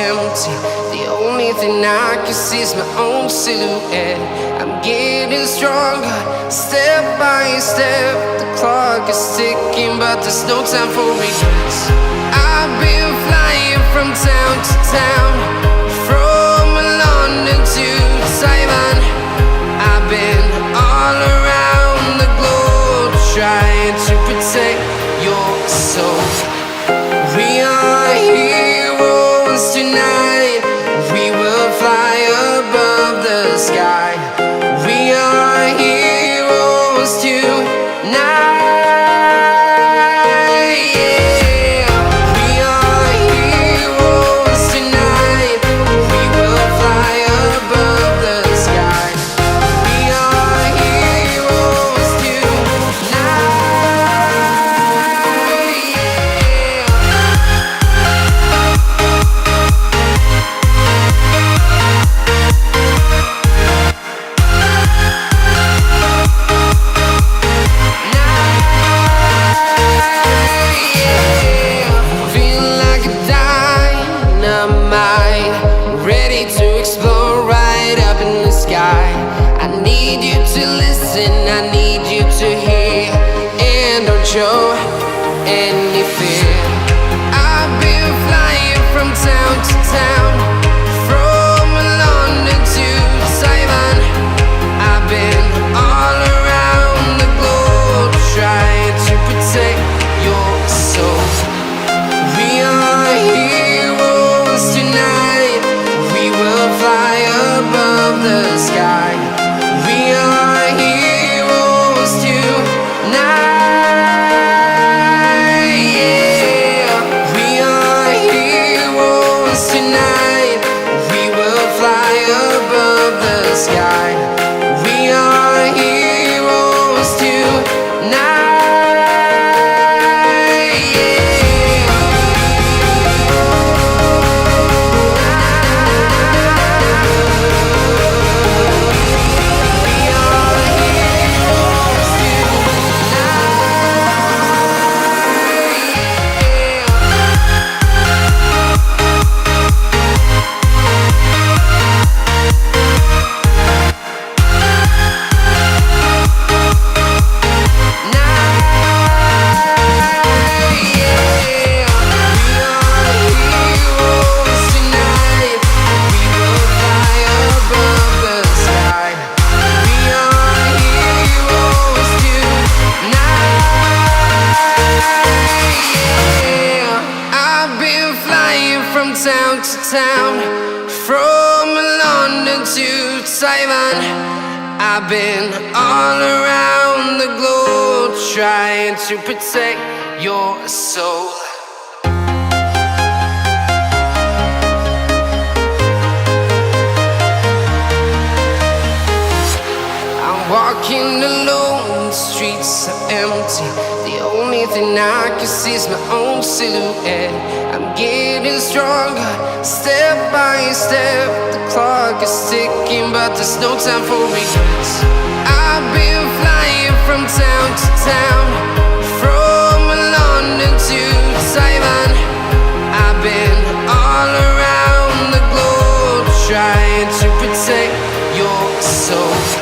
empty. The only thing I can see is my own silhouette. I'm getting stronger, step by step. The clock is ticking, but there's no time for regrets. I've been flying from town to town, from London to Taiwan. I've been all around the globe, trying to protect your soul. We are heroes tonight. We will fly above the sky. We are heroes tonight. I need you to hear and don't show any fear. I've been flying from town to town, from London to Taiwan. I've been all around the globe, trying to protect your soul. We are heroes tonight. We will fly above the sky. We are heroes tonight. Yeah, we are heroes tonight. We will fly above the sky. We are heroes tonight. Town to town, from London to Taiwan. I've been all around the globe, trying to protect your soul. I'm walking alone, the streets are empty. The only thing I can see is my own silhouette. I'm getting stronger, step by step. The clock is ticking, but there's no time for regrets. I've been flying from town to town, from London to Taiwan. I've been all around the globe, trying to protect your soul.